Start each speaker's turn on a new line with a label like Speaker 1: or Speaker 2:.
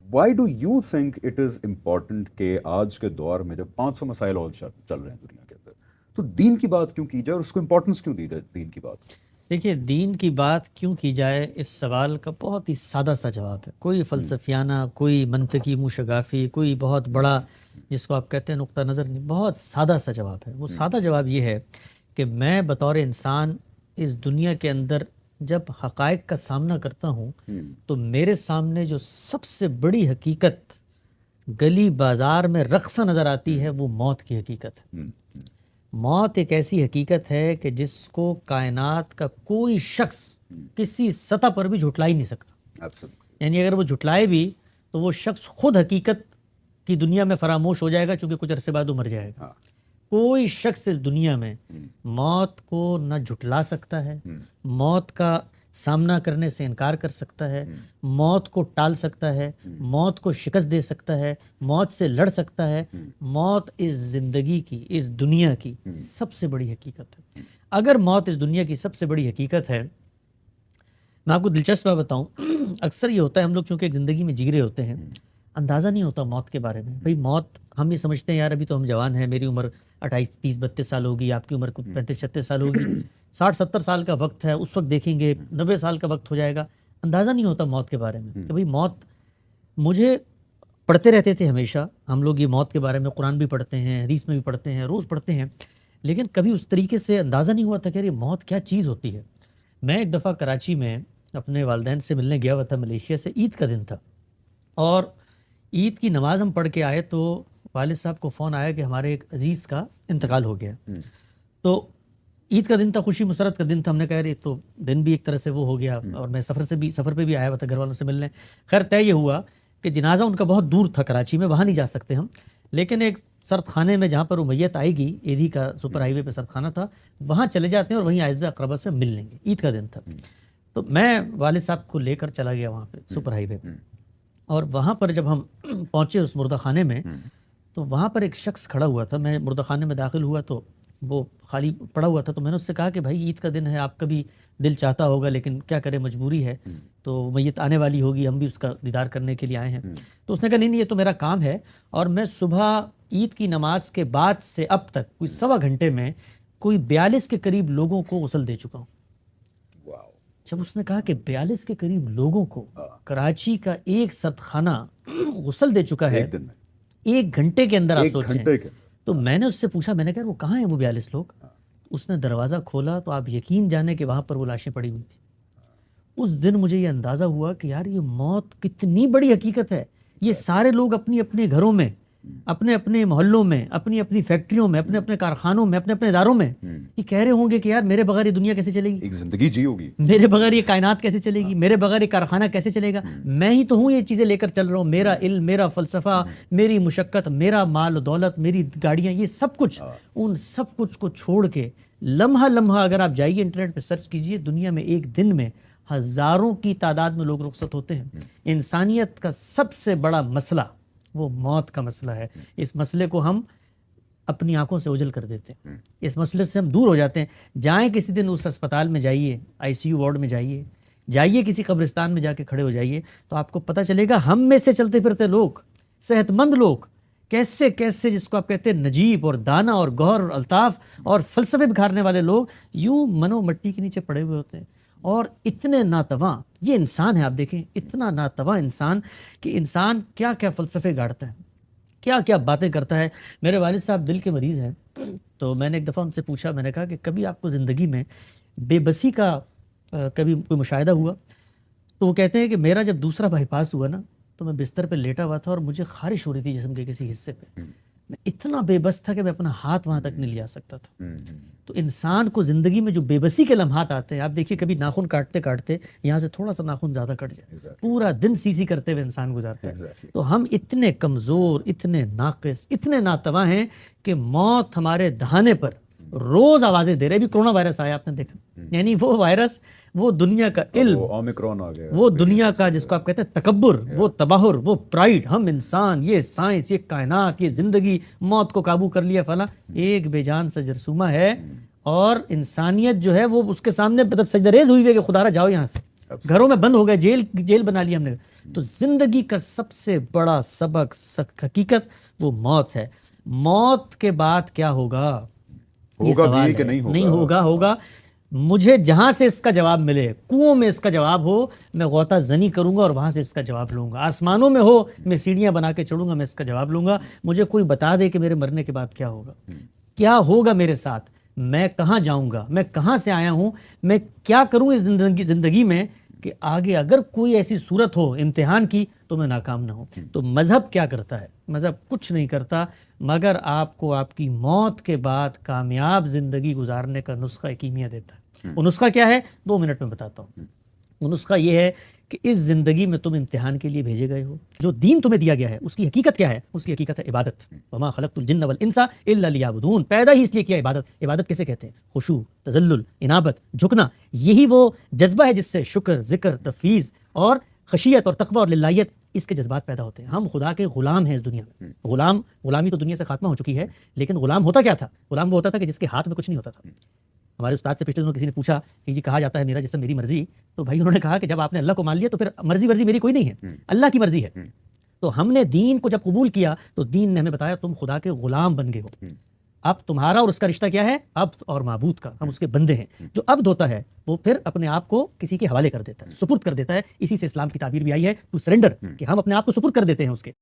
Speaker 1: Why do you think it is important کہ آج کے دور میں جب 500 مسائل اور چل رہے ہیں دنیا کے اندر، تو دین کی بات کیوں کی جائے اور اس کو امپورٹنس کیوں دی جائے دین کی بات؟
Speaker 2: دیکھیے، دین کی بات کیوں کی جائے، اس سوال کا بہت ہی سادہ سا جواب ہے، کوئی فلسفیانہ، کوئی منطقی موشگافی، کوئی بہت بڑا جس کو آپ کہتے ہیں نقطہ نظر نہیں، بہت سادہ سا جواب ہے۔ وہ سادہ جواب یہ ہے کہ میں بطور انسان اس دنیا کے اندر جب حقائق کا سامنا کرتا ہوں تو میرے سامنے جو سب سے بڑی حقیقت گلی بازار میں رقصہ نظر آتی ہے وہ موت کی حقیقت ہے۔ موت ایک ایسی حقیقت ہے کہ جس کو کائنات کا کوئی شخص کسی سطح پر بھی جھٹلا ہی نہیں سکتا۔ یعنی اگر وہ جھٹلائے بھی تو وہ شخص خود حقیقت کی دنیا میں فراموش ہو جائے گا، چونکہ کچھ عرصے بعد وہ مر جائے گا۔ کوئی شخص اس دنیا میں موت کو نہ جھٹلا سکتا ہے، موت کا سامنا کرنے سے انکار کر سکتا ہے، موت کو ٹال سکتا ہے، موت کو شکست دے سکتا ہے، موت سے لڑ سکتا ہے۔ موت اس زندگی کی، اس دنیا کی سب سے بڑی حقیقت ہے۔ اگر موت اس دنیا کی سب سے بڑی حقیقت ہے، میں آپ کو دلچسپ بات بتاؤں، اکثر یہ ہوتا ہے ہم لوگ چونکہ ایک زندگی میں جی رہے ہوتے ہیں، اندازہ نہیں ہوتا موت کے بارے میں۔ بھئی موت ہم یہ سمجھتے ہیں یار ابھی تو ہم جوان ہیں، میری عمر 28 30 32 سال ہوگی، آپ کی عمر 35 36 سال ہوگی، 60 70 سال کا وقت ہے، اس وقت دیکھیں گے 90 سال کا وقت ہو جائے گا۔ اندازہ نہیں ہوتا موت کے بارے میں کہ بھئی موت، مجھے پڑھتے رہتے تھے ہمیشہ ہم لوگ یہ موت کے بارے میں، قرآن بھی پڑھتے ہیں، حدیث میں بھی پڑھتے ہیں، روز پڑھتے ہیں، لیکن کبھی اس طریقے سے اندازہ نہیں ہوا تھا کہ یہ موت کیا چیز ہوتی ہے۔ میں ایک دفعہ کراچی میں اپنے والدین سے ملنے گیا ہوا تھا، ملیشیا سے، عید کا دن تھا، اور عید کی نماز ہم پڑھ کے آئے تو والد صاحب کو فون آیا کہ ہمارے ایک عزیز کا انتقال ہو گیا۔ تو عید کا دن تھا، خوشی مسرت کا دن تھا، ہم نے کہا یہ تو دن بھی ایک طرح سے وہ ہو گیا، اور میں سفر پہ بھی آیا ہوا تھا گھر والوں سے ملنے۔ خیر طے یہ ہوا کہ جنازہ ان کا بہت دور تھا کراچی میں، وہاں نہیں جا سکتے ہم، لیکن ایک سرد خانے میں جہاں پر وہ میت آئے گی، ایدھی کا سپر ہائی وے پہ سرد خانہ تھا، وہاں چلے جاتے ہیں اور وہیں اعزاء اقربا سے مل لیں گے۔ عید کا دن تھا، تو میں والد صاحب کو لے کر چلا گیا وہاں پہ سپر ہائی وے پہ، اور وہاں پر جب ہم پہنچے اس مردہ خانے میں تو وہاں پر ایک شخص کھڑا ہوا تھا۔ میں مردہ خانے میں داخل ہوا تو وہ خالی پڑا ہوا تھا، تو میں نے اس سے کہا کہ بھائی عید کا دن ہے، آپ کا بھی دل چاہتا ہوگا لیکن کیا کرے، مجبوری ہے، تو میت آنے والی ہوگی، ہم بھی اس کا دیدار کرنے کے لیے آئے ہیں۔ تو اس نے کہا نہیں یہ تو میرا کام ہے، اور میں صبح عید کی نماز کے بعد سے اب تک کوئی 1.25 گھنٹے میں کوئی 42 کے قریب لوگوں کو غسل دے چکا ہوں۔ جب اس نے کہا کہ 42 کے قریب لوگوں کو کراچی کا ایک سرد خانہ غسل دے چکا ہے ایک گھنٹے کے اندر، آپ سوچیں، تو میں نے اس سے پوچھا، میں نے کہا وہ کہاں ہیں وہ 42 لوگ؟ اس نے دروازہ کھولا تو آپ یقین جانے کہ وہاں پر وہ لاشیں پڑی ہوئی تھیں۔ اس دن مجھے یہ اندازہ ہوا کہ یار یہ موت کتنی بڑی حقیقت ہے۔ یہ سارے لوگ اپنی اپنے گھروں میں، اپنے اپنے محلوں میں، اپنی اپنی فیکٹریوں میں، اپنے اپنے کارخانوں میں، اپنے اپنے اداروں میں یہ کہہ رہے ہوں گے کہ یار میرے بغیر یہ دنیا کیسے چلے گی،
Speaker 1: ایک زندگی جی ہوگی،
Speaker 2: میرے بغیر یہ کائنات کیسے چلے گی، میرے بغیر یہ کارخانہ کیسے چلے گا، میں ہی تو ہوں یہ چیزیں لے کر چل رہا ہوں، میرا علم، میرا فلسفہ، میری مشقت، میرا مال و دولت، میری گاڑیاں، یہ سب کچھ، ان سب کچھ کو چھوڑ کے لمحہ لمحہ اگر آپ جائیے انٹرنیٹ پہ سرچ کیجئے، دنیا میں ایک دن میں ہزاروں کی تعداد میں لوگ رخصت ہوتے ہیں۔ انسانیت کا سب سے بڑا مسئلہ وہ موت کا مسئلہ ہے۔ اس مسئلے کو ہم اپنی آنکھوں سے اوجھل کر دیتے ہیں، اس مسئلے سے ہم دور ہو جاتے ہیں۔ جائیں کسی دن اس اسپتال میں جائیے، ICU وارڈ میں جائیے کسی قبرستان میں جا کے کھڑے ہو جائیے، تو آپ کو پتہ چلے گا ہم میں سے چلتے پھرتے لوگ، صحت مند لوگ، کیسے کیسے جس کو آپ کہتے ہیں نجیب اور دانا اور گوہر اور الطاف اور فلسفے بکھارنے والے لوگ، یوں منو مٹی کے نیچے پڑے ہوئے ہوتے ہیں، اور اتنے ناتواں یہ انسان ہے۔ آپ دیکھیں اتنا ناتواں انسان کہ انسان کیا کیا فلسفے گاڑتا ہے، کیا کیا باتیں کرتا ہے۔ میرے والد صاحب دل کے مریض ہیں، تو میں نے ایک دفعہ ان سے پوچھا، میں نے کہا کہ کبھی آپ کو زندگی میں بے بسی کا کبھی کوئی مشاہدہ ہوا؟ تو وہ کہتے ہیں کہ میرا جب دوسرا بائی پاس ہوا نا تو میں بستر پہ لیٹا ہوا تھا اور مجھے خارش ہو رہی تھی جسم کے کسی حصے پہ، میں اتنا بے بس تھا کہ میں اپنا ہاتھ وہاں تک نہیں لیا سکتا تھا۔ تو انسان کو زندگی میں جو بے بسی کے لمحات آتے ہیں، آپ دیکھیے کبھی ناخن کاٹتے کاٹتے یہاں سے تھوڑا سا ناخن زیادہ کٹ جائے، پورا دن سی کرتے ہوئے انسان گزارتا ہے۔ تو ہم اتنے کمزور، اتنے ناقص، اتنے ناتواں ہیں کہ موت ہمارے دہانے پر روز آوازیں دے رہے۔ ابھی کرونا وائرس آیا، آپ نے دیکھا، یعنی وہ وائرس، وہ دنیا کا علم،
Speaker 1: اومیکرون آ گیا،
Speaker 2: وہ دنیا کا جس کو آپ کہتے ہیں تکبر، وہ تباہر، وہ پرائیڈ، ہم انسان، یہ سائنس، یہ کائنات، یہ زندگی، موت کو قابو کر لیا فلاں، ایک بے جان سا جرثومہ ہے، اور انسانیت جو ہے وہ اس کے سامنے مطلب سجدہ ریز ہوئی ہے کہ خدا را جاؤ یہاں سے۔ گھروں میں بند ہو گئے، جیل بنا لی ہم نے. تو زندگی کا سب سے بڑا سبق حقیقت وہ موت ہے. موت کے بعد کیا ہوگا، یہ
Speaker 1: ہوگا
Speaker 2: سوال
Speaker 1: بھی کہ
Speaker 2: ہے.
Speaker 1: نہیں ہوگا.
Speaker 2: ہوگا. مجھے جہاں سے اس کا جواب ملے، کنووں میں اس کا جواب ہو میں غوطہ زنی کروں گا اور وہاں سے اس کا جواب لوں گا. آسمانوں میں ہو میں سیڑھیاں بنا کے چڑھوں گا، میں اس کا جواب لوں گا. مجھے کوئی بتا دے کہ میرے مرنے کے بعد کیا ہوگا، کیا ہوگا میرے ساتھ، میں کہاں جاؤں گا، میں کہاں سے آیا ہوں، میں کیا کروں اس زندگی میں کہ آگے اگر کوئی ایسی صورت ہو امتحان کی تو میں ناکام نہ ہوں. تو مذہب کیا کرتا ہے؟ مذہب کچھ نہیں کرتا مگر آپ کو آپ کی موت کے بعد کامیاب زندگی گزارنے کا نسخہ کیمیا دیتا ہے. وہ نسخہ کیا ہے 2 منٹ میں بتاتا ہوں. وہ نسخہ یہ ہے کہ اس زندگی میں تم امتحان کے لیے بھیجے گئے ہو. جو دین تمہیں دیا گیا ہے اس کی حقیقت کیا ہے؟ اس کی حقیقت ہے عبادت. وما خلقت الجن والانس الا لیعبدون. پیدا ہی اس لیے کیا عبادت. عبادت کیسے کہتے ہیں؟ خشوع، تذلل، انابت، جھکنا. یہی وہ جذبہ ہے جس سے شکر، ذکر، تفویض اور خشیت اور تقوی اور للہیت اس کے جذبات پیدا ہوتے ہیں. ہم خدا کے غلام ہیں اس دنیا میں. غلامی تو دنیا سے خاتمہ ہو چکی ہے، لیکن غلام ہوتا کیا تھا؟ غلام وہ ہوتا تھا کہ جس کے ہاتھ میں کچھ نہیں ہوتا تھا. ہمارے استاد سے پچھلے دنوں کسی نے پوچھا کہ جی کہا جاتا ہے میرا جسم میری مرضی، تو بھائی انہوں نے کہا کہ جب آپ نے اللہ کو مان لیا تو پھر مرضی میری کوئی نہیں ہے، اللہ کی مرضی ہے. تو ہم نے دین کو جب قبول کیا تو دین نے ہمیں بتایا تم خدا کے غلام بن گئے ہو. اب تمہارا اور اس کا رشتہ کیا ہے؟ عبد اور معبود کا. ہم اس کے بندے ہیں. جو عبد ہوتا ہے وہ پھر اپنے آپ کو کسی کے حوالے کر دیتا ہے، سپرد کر دیتا ہے. اسی سے اسلام کی تعبیر بھی آئی ہے ٹو سرنڈر، کہ ہم اپنے آپ کو سپرد کر دیتے ہیں اس کے.